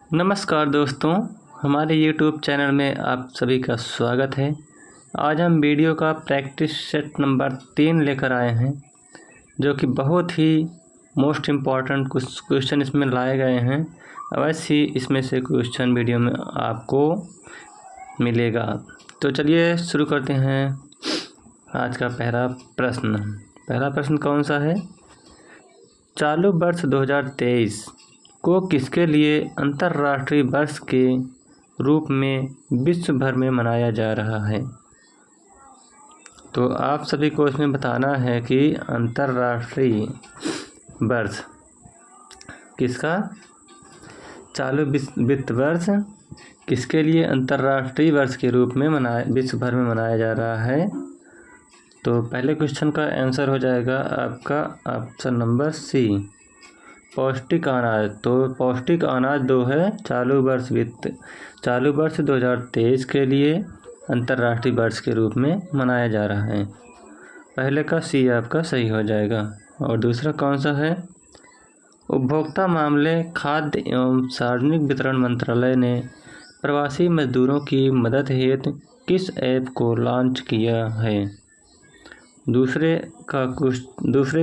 नमस्कार दोस्तों, हमारे YouTube चैनल में आप सभी का स्वागत है। आज हम वीडियो का प्रैक्टिस सेट नंबर 3 लेकर आए हैं, जो कि बहुत ही मोस्ट इम्पॉर्टेंट कुछ क्वेश्चन इसमें लाए गए हैं। अवश्य ही इसमें से क्वेश्चन वीडियो में आपको मिलेगा। तो चलिए शुरू करते हैं आज का पहला प्रश्न कौन सा है? चालू वर्ष 2023 को किसके लिए अंतर्राष्ट्रीय वर्ष के रूप में विश्व भर में मनाया जा रहा है? तो आप सभी को इसमें बताना है कि अंतर्राष्ट्रीय वर्ष किसका, चालू वित्त वर्ष किसके लिए अंतर्राष्ट्रीय वर्ष के रूप में विश्व भर में मनाया जा रहा है? तो पहले क्वेश्चन का आंसर हो जाएगा आपका ऑप्शन नंबर सी, पौष्टिक अनाज। तो पौष्टिक अनाज 2 है चालू वर्ष 2023 के लिए अंतर्राष्ट्रीय वर्ष के रूप में मनाया जा रहा है। पहले का सी आपका सही हो जाएगा। और दूसरा कौन सा है? उपभोक्ता मामले, खाद्य एवं सार्वजनिक वितरण मंत्रालय ने प्रवासी मजदूरों की मदद हेतु किस ऐप को लॉन्च किया है? दूसरे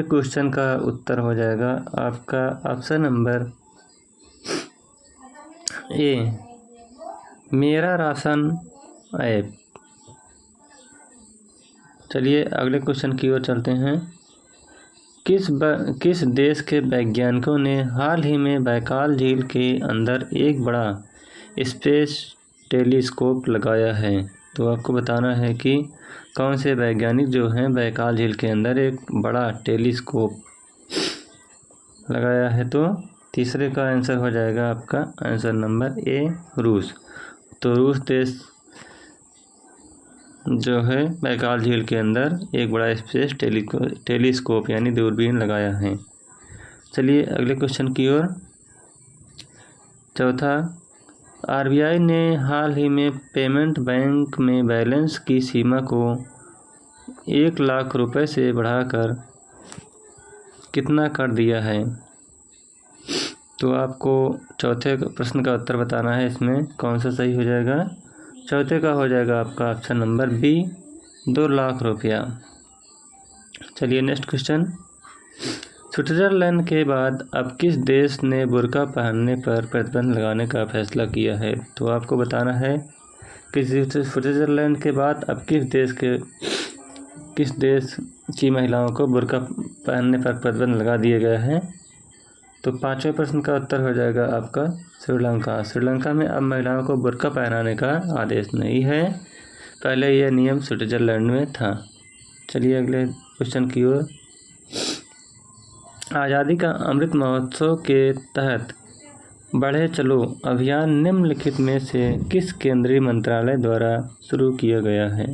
क्वेश्चन का उत्तर हो जाएगा आपका ऑप्शन नंबर ए, मेरा राशन ऐप। चलिए अगले क्वेश्चन की ओर चलते हैं। किस देश के वैज्ञानिकों ने हाल ही में बैकाल झील के अंदर एक बड़ा स्पेस टेलीस्कोप लगाया है? तो आपको बताना है कि कौन से वैज्ञानिक जो हैं बैकाल झील के अंदर एक बड़ा टेलीस्कोप लगाया है। तो तीसरे का आंसर हो जाएगा आपका आंसर नंबर ए, रूस। तो रूस देश जो है बैकाल झील के अंदर एक बड़ा स्पेस टेलीस्कोप यानी दूरबीन लगाया है। चलिए अगले क्वेश्चन की ओर। चौथा, आरबीआई ने हाल ही में पेमेंट बैंक में बैलेंस की सीमा को 1 लाख रुपए से बढ़ाकर कितना कर दिया है? तो आपको चौथे प्रश्न का उत्तर बताना है। इसमें कौन सा सही हो जाएगा? चौथे का हो जाएगा आपका ऑप्शन नंबर बी, 2 लाख रुपया। चलिए नेक्स्ट क्वेश्चन। स्विट्जरलैंड के बाद अब किस देश ने बुर्का पहनने पर प्रतिबंध लगाने का फैसला किया है? तो आपको बताना है कि स्विट्जरलैंड के बाद अब किस देश की महिलाओं को बुर्का पहनने पर प्रतिबंध लगा दिया गया है? तो पांचवें प्रश्न का उत्तर हो जाएगा आपका श्रीलंका। श्रीलंका में अब महिलाओं को बुर्का पहनाने का आदेश नहीं है, पहले यह नियम स्विट्जरलैंड में था। चलिए अगले क्वेश्चन की ओर। आज़ादी का अमृत महोत्सव के तहत बढ़े चलो अभियान निम्नलिखित में से किस केंद्रीय मंत्रालय द्वारा शुरू किया गया है?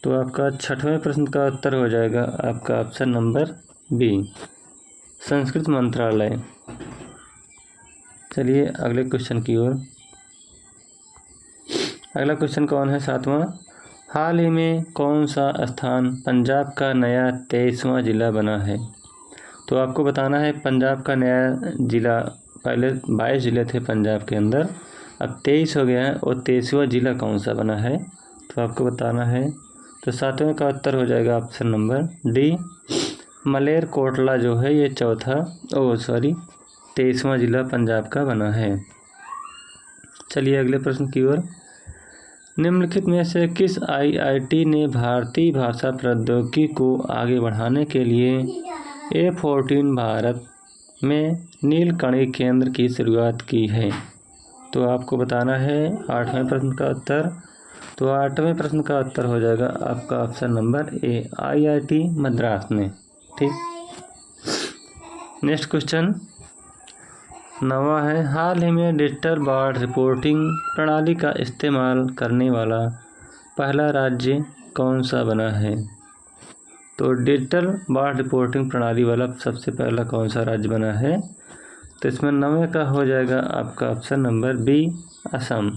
तो आपका छठवें प्रश्न का उत्तर हो जाएगा आपका ऑप्शन नंबर बी, संस्कृत मंत्रालय। चलिए अगले क्वेश्चन की ओर। अगला क्वेश्चन कौन है? 7वां, हाल ही में कौन सा स्थान पंजाब का नया 23वां जिला बना है? तो आपको बताना है पंजाब का नया जिला, पहले 22 ज़िले थे पंजाब के अंदर, अब 23 हो गया है और 23वां जिला कौन सा बना है? तो आपको बताना है। तो 7वें का उत्तर हो जाएगा ऑप्शन नंबर डी, मलेरकोटला जो है ये 23वां जिला पंजाब का बना है। चलिए अगले प्रश्न की ओर। निम्नलिखित में से किस आईआईटी ने भारतीय भाषा प्रौद्योगिकी को आगे बढ़ाने के लिए A14 भारत में नीलकणी केंद्र की शुरुआत की है? तो आपको बताना है 8वें प्रश्न का उत्तर। तो 8वें प्रश्न का उत्तर हो जाएगा आपका option number A, IIT Madras में। ठीक, नेक्स्ट क्वेश्चन 9वां है, हाल ही में डिजिटल बाढ़ रिपोर्टिंग प्रणाली का इस्तेमाल करने वाला पहला राज्य कौन सा बना है? तो डिजिटल बाढ़ रिपोर्टिंग प्रणाली वाला सबसे पहला कौन सा राज्य बना है? तो इसमें 9वें का हो जाएगा आपका ऑप्शन नंबर बी, असम।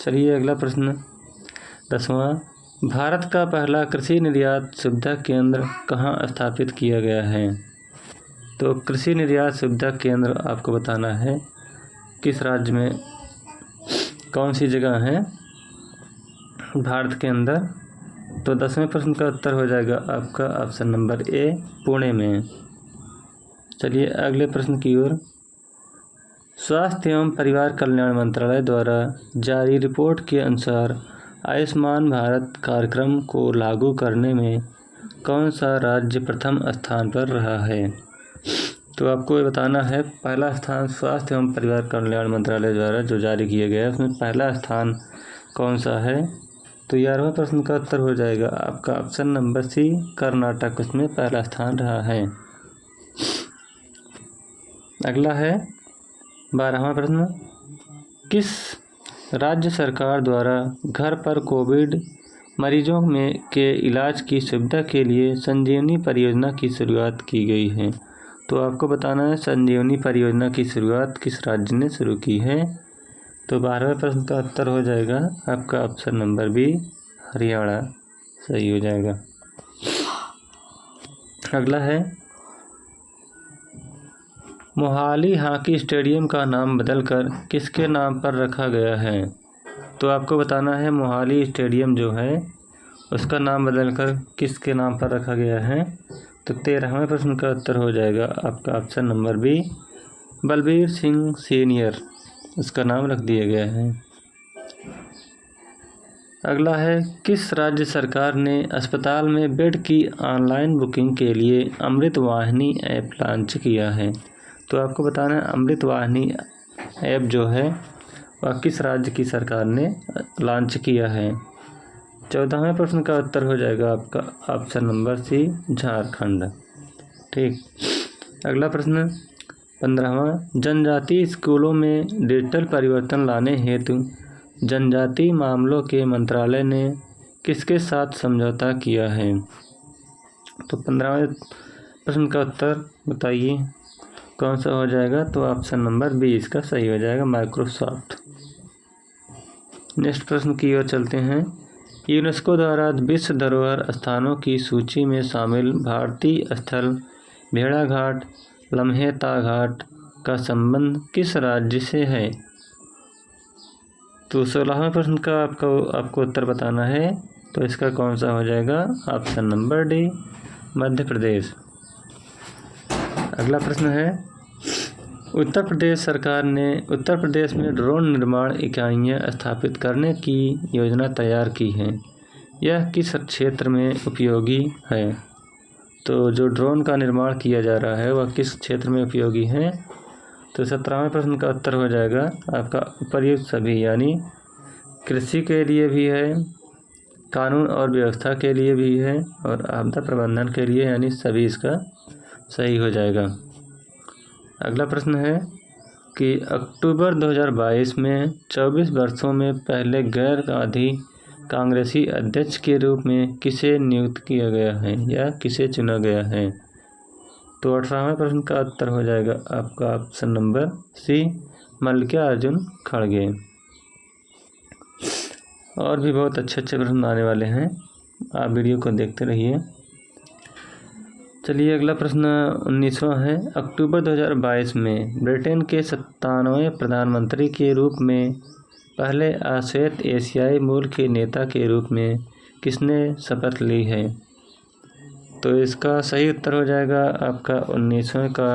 चलिए अगला प्रश्न 10वां, भारत का पहला कृषि निर्यात सुविधा केंद्र कहाँ स्थापित किया गया है? तो कृषि निर्यात सुविधा केंद्र आपको बताना है किस राज्य में, कौन सी जगह है भारत के अंदर। तो 10वें प्रश्न का उत्तर हो जाएगा आपका ऑप्शन नंबर ए, पुणे में। चलिए अगले प्रश्न की ओर। स्वास्थ्य एवं परिवार कल्याण मंत्रालय द्वारा जारी रिपोर्ट के अनुसार आयुष्मान भारत कार्यक्रम को लागू करने में कौन सा राज्य प्रथम स्थान पर रहा है। तो आपको ये बताना है पहला स्थान स्वास्थ्य एवं परिवार कल्याण मंत्रालय द्वारा जो जारी किया गया है उसमें पहला स्थान कौन सा है। तो 11वें प्रश्न का उत्तर हो जाएगा आपका ऑप्शन नंबर सी, कर्नाटक उसमें पहला स्थान रहा है। अगला है 12वां प्रश्न। किस राज्य सरकार द्वारा घर पर कोविड मरीजों में के इलाज की सुविधा के लिए संजीवनी परियोजना की शुरुआत की गई है। तो आपको बताना है संजीवनी परियोजना की शुरुआत किस राज्य ने शुरू की है। तो 12वें प्रश्न का उत्तर हो जाएगा आपका ऑप्शन नंबर बी, हरियाणा सही हो जाएगा। अगला है मोहाली हॉकी स्टेडियम का नाम बदलकर किसके नाम पर रखा गया है। तो आपको बताना है मोहाली स्टेडियम जो है उसका नाम बदलकर किसके नाम पर रखा गया है। तो 13वें प्रश्न का उत्तर हो जाएगा आपका option number B, Balbir Singh senior उसका नाम रख दिया गया है। अगला है किस राज्य सरकार ने अस्पताल में बेड की ऑनलाइन बुकिंग के लिए अमृत वाहिनी ऐप लॉन्च किया है। तो आपको बताना है अमृत वाहिनी ऐप जो है वह किस राज्य की सरकार ने लॉन्च किया है। 14वें प्रश्न का उत्तर हो जाएगा आपका ऑप्शन नंबर सी, झारखंड। ठीक, अगला प्रश्न 15वां। जनजातीय स्कूलों में डिजिटल परिवर्तन लाने हेतु जनजातीय मामलों के मंत्रालय ने किसके साथ समझौता किया है। तो 15वें प्रश्न का उत्तर बताइए कौन सा हो जाएगा। तो ऑप्शन नंबर बी इसका सही हो जाएगा, माइक्रोसॉफ्ट। नेक्स्ट प्रश्न की ओर चलते हैं। यूनेस्को द्वारा विश्व धरोहर स्थानों की सूची में शामिल भारतीय स्थल भेड़ाघाट लम्हेता घाट का संबंध किस राज्य से है। तो 16वें प्रश्न का आपको उत्तर बताना है। तो इसका कौन सा हो जाएगा, option number D, Madhya Pradesh. अगला प्रश्न है उत्तर प्रदेश सरकार ने उत्तर प्रदेश में ड्रोन निर्माण इकाइयाँ स्थापित करने की योजना तैयार की है। यह किस क्षेत्र में उपयोगी है। तो जो ड्रोन का निर्माण किया जा रहा है वह किस क्षेत्र में उपयोगी है। तो 17वें प्रश्न का उत्तर हो जाएगा आपका उपर्युक्त सभी, यानी कृषि के लिए भी है, कानून और व्यवस्था के लिए भी है और आपदा प्रबंधन के लिए, यानी सभी इसका सही हो जाएगा। अगला प्रश्न है कि अक्टूबर 2022 में 24 वर्षों में पहले गैर कांग्रेसी अध्यक्ष के रूप में किसे नियुक्त किया गया है या किसे चुना गया है। तो 18वें प्रश्न का उत्तर हो जाएगा आपका ऑप्शन नंबर सी, मल्लिकार्जुन खड़गे। और भी बहुत अच्छे अच्छे प्रश्न आने वाले हैं, आप वीडियो को देखते रहिए। चलिए अगला प्रश्न 19वां है। अक्टूबर 2022 में ब्रिटेन के 97वें प्रधानमंत्री के रूप में पहले अश्वेत एशियाई मूल के नेता के रूप में किसने शपथ ली है। तो इसका सही उत्तर हो जाएगा आपका 19वें का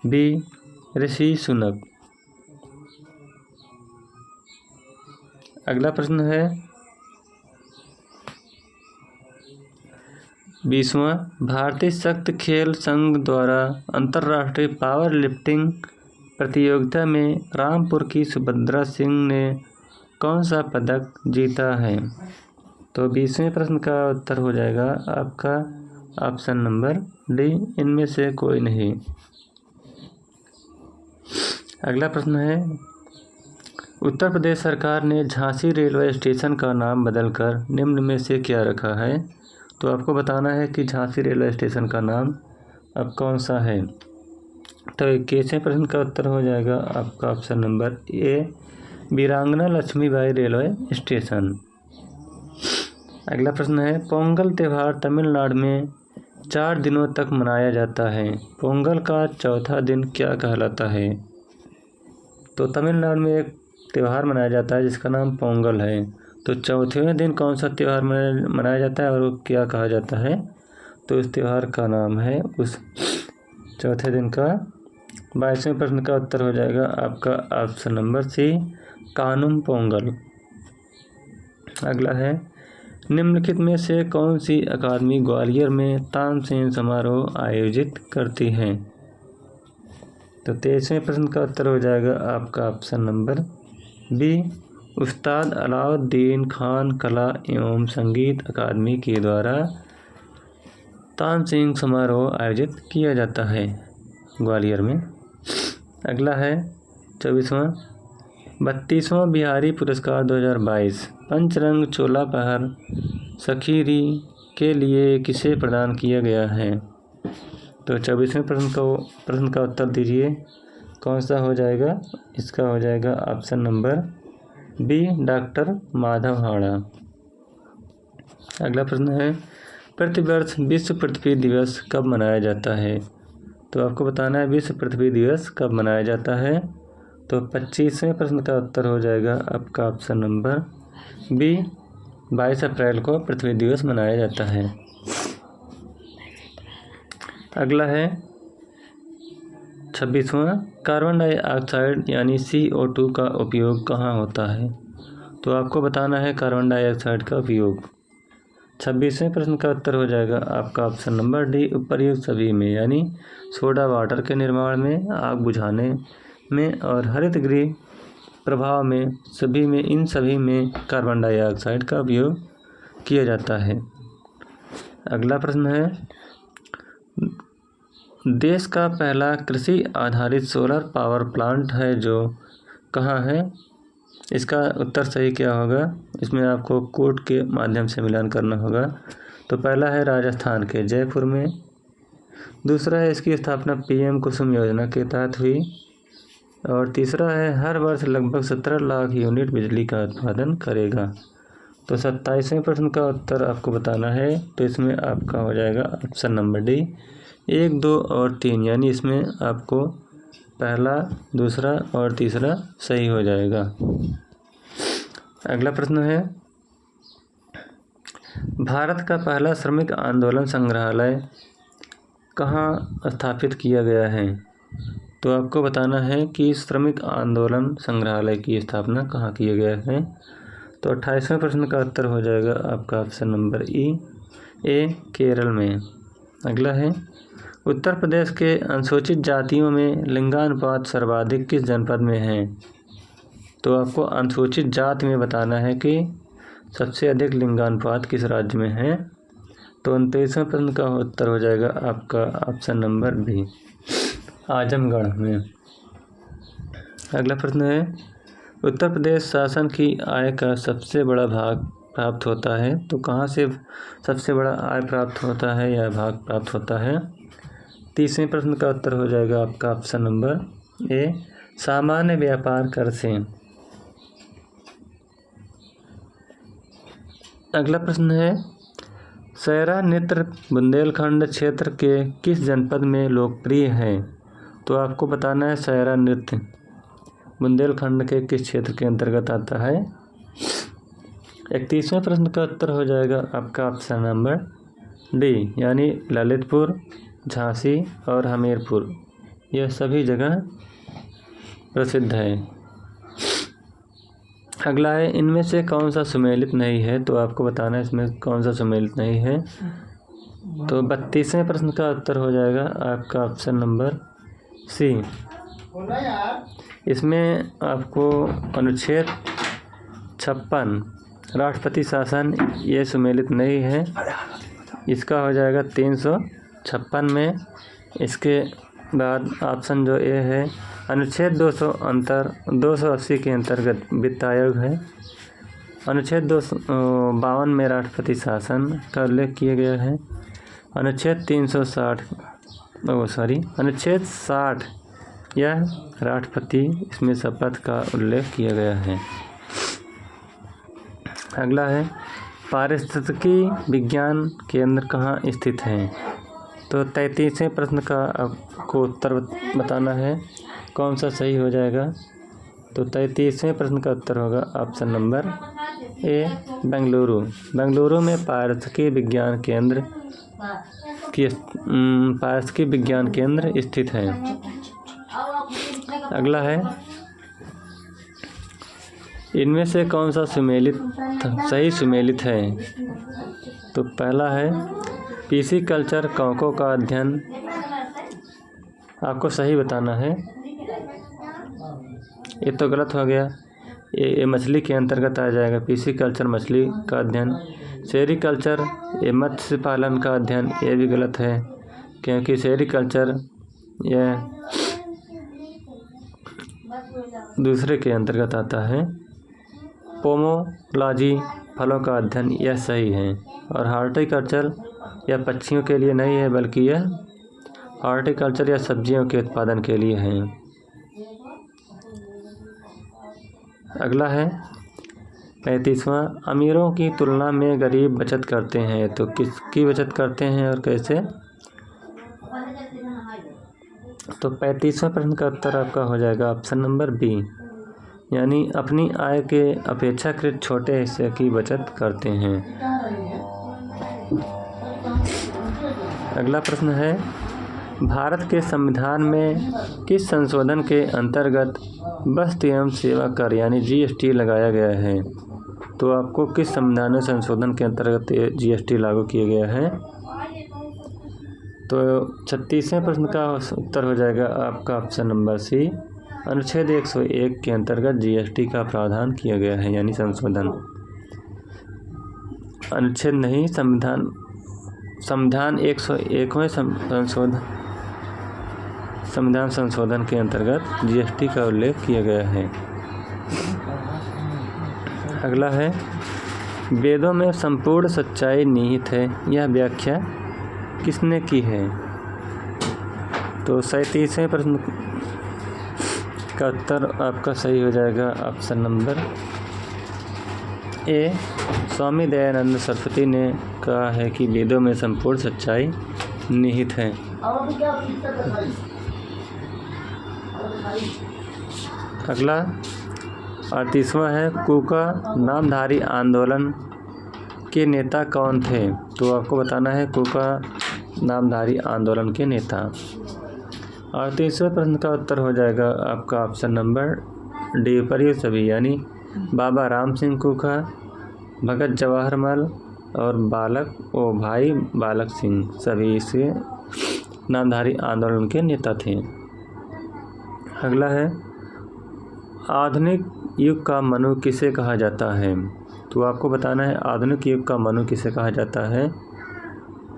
बी, ऋषि सुनक। अगला प्रश्न है 20वां। भारतीय शक्ति खेल संघ द्वारा अंतर्राष्ट्रीय पावर लिफ्टिंग प्रतियोगिता में रामपुर की सुभद्रा सिंह ने कौन सा पदक जीता है। तो 20वें प्रश्न का उत्तर हो जाएगा आपका ऑप्शन नंबर डी, इनमें से कोई नहीं। अगला प्रश्न है उत्तर प्रदेश सरकार ने झांसी रेलवे स्टेशन का नाम बदलकर निम्न में से क्या रखा है। तो आपको बताना है कि झांसी रेलवे स्टेशन का नाम अब कौन सा है। तो 21वें प्रश्न का उत्तर हो जाएगा आपका ऑप्शन नंबर ए, वीरांगना लक्ष्मीबाई रेलवे स्टेशन। अगला प्रश्न है पोंगल त्यौहार तमिलनाडु में 4 दिनों तक मनाया जाता है। पोंगल का चौथा दिन क्या कहलाता है? तो तमिलनाडु में एक त्यौहार मनाया जाता है जिसका नाम पोंगल है। तो चौथे दिन कौन सा त्यौहार मनाया जाता है और वो क्या कहा जाता है? तो इस त्यौहार का नाम है, उस चौथे दिन का 22वें प्रश्न का उत्तर हो जाएगा आपका option number C, Kaanum Pongal. अगला है, निम्नलिखित में से कौन सी अकादमी ग्वालियर में तानसेन समारोह आयोजित करती है? तो 23वें प्रश्न का उत्तर हो जाएगा आपका ऑप्शन नंबर बी, उस्ताद अलाउद्दीन खान कला एवं संगीत अकादमी के द्वारा तानसेन समारोह आयोजित किया जाता है ग्वालियर में। अगला है 24वां, 32वां बिहारी पुरस्कार 2022 पंचरंग चोला पहर सखीरी के लिए किसे प्रदान किया गया है? तो 24वें प्रश्न का उत्तर दीजिए, कौन सा हो जाएगा? इसका हो जाएगा option number B, doctor Madhav Hada. अगला प्रश्न है, प्रतिवर्ष विश्व पृथ्वी दिवस कब मनाया जाता है? तो आपको बताना है विश्व पृथ्वी दिवस कब मनाया जाता है। तो 25वें प्रश्न का उत्तर हो जाएगा आपका ऑप्शन नंबर बी, 22 अप्रैल को पृथ्वी दिवस मनाया जाता है। अगला है 26वां, कार्बन डाइऑक्साइड यानी CO2 का उपयोग कहाँ होता है? तो आपको बताना है कार्बन डाइऑक्साइड का उपयोग। 26वें प्रश्न का उत्तर हो जाएगा आपका ऑप्शन नंबर डी, उपर्युक्त सभी में, यानी सोडा वाटर के निर्माण में, आग बुझाने में और हरित गृह प्रभाव में, सभी में, इन सभी में कार्बन डाइऑक्साइड का उपयोग किया जाता है। अगला प्रश्न है, देश का पहला कृषि आधारित सोलर पावर प्लांट है जो कहाँ है? इसका उत्तर सही क्या होगा? इसमें आपको कोड के माध्यम से मिलान करना होगा। तो पहला है राजस्थान के जयपुर में, दूसरा है इसकी स्थापना PM कुसुम योजना के तहत हुई, और तीसरा है हर वर्ष लगभग 17 लाख यूनिट बिजली का उत्पादन करेगा। तो 27वें प्रश्न का उत्तर आपको बताना है। तो इसमें आपका हो जाएगा ऑप्शन नंबर डी, 1, 2 और 3, यानी इसमें आपको पहला, दूसरा और तीसरा सही हो जाएगा। अगला प्रश्न है, भारत का पहला श्रमिक आंदोलन संग्रहालय कहाँ स्थापित किया गया है? तो आपको बताना है कि श्रमिक आंदोलन संग्रहालय की स्थापना कहाँ किया गया है। तो 28वें प्रश्न का उत्तर हो जाएगा आपका ऑप्शन नंबर ए, केरल में। अगला है, उत्तर प्रदेश के अनुसूचित जातियों में लिंगानुपात सर्वाधिक किस जनपद में है? तो आपको अनुसूचित जाति में बताना है कि सबसे अधिक लिंगानुपात किस राज्य में है। तो 29वें प्रश्न का उत्तर हो जाएगा आपका ऑप्शन नंबर बी, आजमगढ़ में। अगला प्रश्न है, उत्तर प्रदेश शासन की आय का सबसे बड़ा भाग प्राप्त होता है। तो कहाँ से सबसे बड़ा आय प्राप्त होता है या भाग प्राप्त होता है? 30वें प्रश्न का उत्तर हो जाएगा आपका ऑप्शन नंबर ए, सामान्य व्यापार कर से। अगला प्रश्न है, सैरा नृत्य बुंदेलखंड क्षेत्र के किस जनपद में लोकप्रिय है? तो आपको बताना है सैरा नृत्य बुंदेलखंड के किस क्षेत्र के अंतर्गत आता है। 31वें प्रश्न का उत्तर हो जाएगा आपका ऑप्शन नंबर डी, यानी ललितपुर, झांसी और हमीरपुर, यह सभी जगह प्रसिद्ध है। अगला है, इनमें से कौन सा सुमेलित नहीं है? तो आपको बताना है इसमें कौन सा सुमेलित नहीं है। तो 32वें प्रश्न का उत्तर हो जाएगा आपका ऑप्शन नंबर सी। इसमें आपको अनुच्छेद 56 राष्ट्रपति शासन, ये सुमेलित नहीं है, इसका हो जाएगा 356 में। इसके बाद ऑप्शन जो ए है, अनुच्छेद 280 के अंतर्गत वित्त आयोग है। अनुच्छेद 252 में राष्ट्रपति शासन का उल्लेख किया गया है। अनुच्छेद 60 यह राष्ट्रपति, इसमें शपथ का उल्लेख किया गया है। अगला है, पारिस्थितिकी विज्ञान केंद्र कहाँ स्थित है? तो 33वें प्रश्न का आपको उत्तर बताना है, कौन सा सही हो जाएगा। तो 33वें प्रश्न का उत्तर होगा option number A, Bengaluru. Bengaluru में पारिस्थितिकी विज्ञान केंद्र स्थित है। अगला है, इनमें से कौन सा सही सुमेलित है। तो पहला है पिसिकल्चर कॉकों का अध्ययन, आपको सही बताना है। ये तो गलत हो गया, ये मछली के अंतर्गत आ जाएगा। पिसिकल्चर मछली का अध्ययन। सेरिकल्चर ये मत्स्य पालन का अध्ययन, ये भी गलत है क्योंकि सेरिकल्चर यह दूसरे के अंतर्गत आता है। पोमोलॉजी फलों का अध्ययन, यह सही है। और हॉर्टिकल्चर यह पक्षियों के लिए नहीं है, बल्कि यह हॉर्टिकल्चर या सब्जियों के उत्पादन के लिए है। अगला है 35वां, अमीरों की तुलना में गरीब बचत करते हैं। तो किसकी बचत करते हैं और कैसे। तो 35वां प्रश्न का उत्तर आपका हो जाएगा ऑप्शन नंबर बी, यानी अपनी आय के अपेक्षाकृत छोटे हिस्से की बचत करते हैं। अगला प्रश्न है, भारत के संविधान में किस संशोधन के अंतर्गत वस्तु एवं सेवा कर यानी जीएसटी लगाया गया है। तो आपको किस संविधान संशोधन के अंतर्गत जीएसटी लागू किया गया है। तो 36वें प्रश्न का उत्तर हो जाएगा आपका ऑप्शन नंबर सी, अनुच्छेद 101 के अंतर्गत जीएसटी का प्रावधान किया गया है, यानी संशोधन। अनुच्छेद नहीं, संविधान 101वें संविधान संशोधन के अंतर्गत जीएसटी का उल्लेख किया गया है। अगला है, वेदों में संपूर्ण सच्चाई निहित है, यह व्याख्या किसने की है। तो 37वें प्रश्न का उत्तर आपका सही हो जाएगा option number A, Swami Dayanand Saraswati ने कहा है कि वेदों में संपूर्ण सच्चाई निहित है। अगला 38वां है, कूका नामधारी आंदोलन के नेता कौन थे। तो आपको बताना है कूका नामधारी आंदोलन के नेता। 38वें प्रश्न का उत्तर हो जाएगा आपका ऑप्शन नंबर डी, पर सभी, यानी बाबा राम सिंह कूका, भगत जवाहरलाल और भाई बालक सिंह, सभी इसके नामधारी आंदोलन के नेता थे। अगला है, आधुनिक युग का मनु किसे कहा जाता है। तो आपको बताना है आधुनिक युग का मनु किसे कहा जाता है।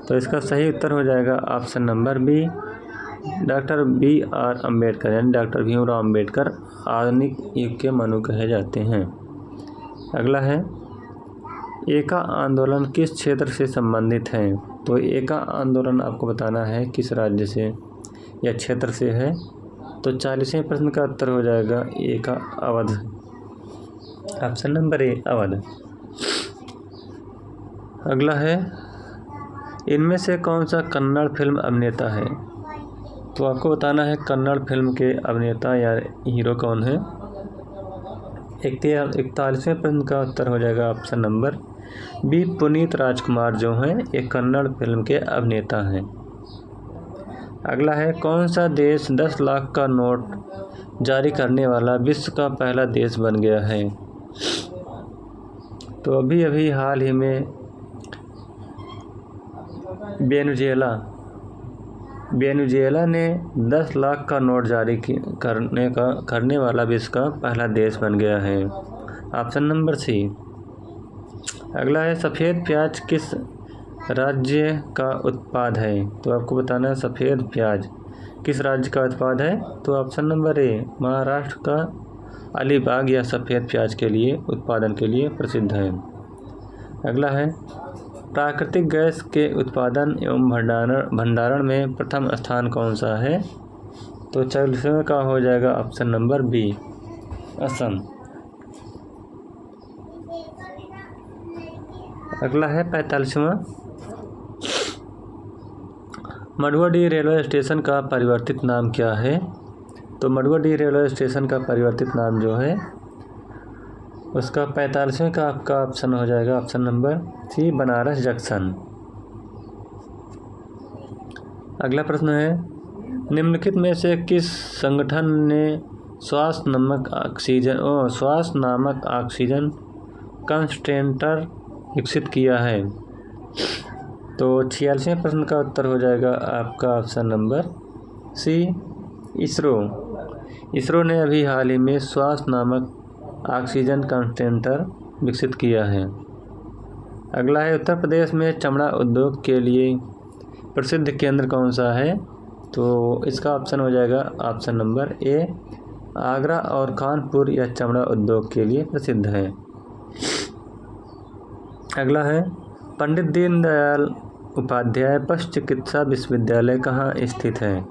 तो इसका सही उत्तर हो जाएगा option number B, doctor BR Ambedkar, यानी डॉक्टर भीमराव अम्बेडकर आधुनिक युग के मनु कहे जाते हैं। अगला है, एका आंदोलन किस क्षेत्र से संबंधित है। तो एका आंदोलन आपको बताना है किस राज्य से या क्षेत्र से है। तो 40वें प्रश्न का उत्तर हो जाएगा एका Awadh, option number A, Awadh. अगला है, इनमें से कौन सा कन्नड़ फिल्म अभिनेता है। तो आपको बताना है कन्नड़ फिल्म के अभिनेता या हीरो कौन है। 41वें प्रश्न का उत्तर हो जाएगा ऑप्शन नंबर बी, पुनीत राजकुमार जो हैं एक कन्नड़ फिल्म के अभिनेता हैं। अगला है, कौन सा देश 10 लाख का नोट जारी करने वाला विश्व का पहला देश बन गया है। तो अभी हाल ही में वेनेजुएला ने 10 लाख का नोट जारी करने वाला विश्व का पहला देश बन गया है, ऑप्शन नंबर सी। अगला है, सफ़ेद प्याज किस राज्य का उत्पाद है। तो आपको बताना है सफ़ेद प्याज किस राज्य का उत्पाद है। तो ऑप्शन नंबर ए, महाराष्ट्र का अलीबाग या सफ़ेद प्याज के लिए उत्पादन के लिए प्रसिद्ध है। अगला है, प्राकृतिक गैस के उत्पादन एवं भंडारण में प्रथम स्थान कौन सा है। तो 40वें का हो जाएगा ऑप्शन नंबर बी, असम। अगला है 45वां, मडुआडीह रेलवे स्टेशन का परिवर्तित नाम क्या है? तो मडुआडीह रेलवे स्टेशन का परिवर्तित नाम जो है उसका 45वें का आपका ऑप्शन हो जाएगा option number C, Banaras junction. अगला प्रश्न है, निम्नलिखित में से किस संगठन ने श्वास नामक ऑक्सीजन कंसंट्रेटर विकसित किया है? तो 46वें प्रश्न का उत्तर हो जाएगा आपका option number C, ISRO. ISRO ने अभी हाल ही में श्वास नामक ऑक्सीजन कंसंट्रेटर विकसित किया है। अगला है, उत्तर प्रदेश में चमड़ा उद्योग के लिए प्रसिद्ध केंद्र कौन सा है? तो इसका ऑप्शन हो जाएगा ऑप्शन नंबर ए, आगरा और कानपुर यह चमड़ा उद्योग के लिए प्रसिद्ध है। अगला है, पंडित दीनदयाल उपाध्याय पशु चिकित्सा विश्वविद्यालय कहाँ स्थित है?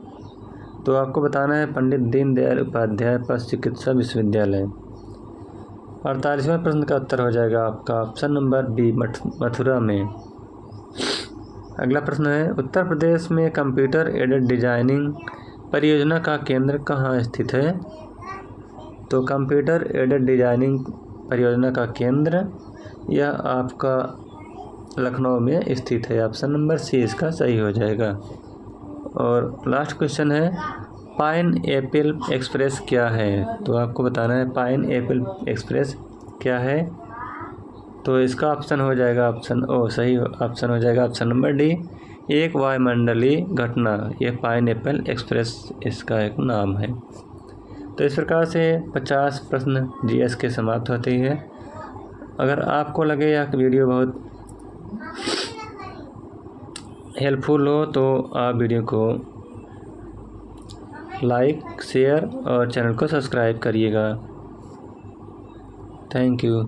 तो आपको बताना है पंडित दीनदयाल उपाध्याय पशु चिकित्सा विश्वविद्यालय। 48वें प्रश्न का उत्तर हो जाएगा आपका ऑप्शन नंबर बी, मथुरा में। अगला प्रश्न है, उत्तर प्रदेश में कंप्यूटर एडेड डिजाइनिंग परियोजना का केंद्र कहाँ स्थित है? तो कंप्यूटर एडेड डिजाइनिंग परियोजना का केंद्र यह आपका लखनऊ में स्थित है। ऑप्शन नंबर सी इसका सही हो जाएगा। और लास्ट क्वेश्चन है, पाइन एप्पल एक्सप्रेस क्या है? तो आपको बताना है पाइन एप्पल एक्सप्रेस क्या है? तो इसका ऑप्शन हो जाएगा सही ऑप्शन हो जाएगा ऑप्शन नंबर डी, एक वायुमंडलीय घटना। यह पाइन एप्पल एक्सप्रेस इसका एक नाम है। तो इस प्रकार से 50 प्रश्न जीएस के समाप्त होते हैं। अगर आपको लगे यह वीडियो बहुत हेल्पफुल हो तो आप वीडियो को लाइक, शेयर और चैनल को सब्सक्राइब करिएगा। Thank you.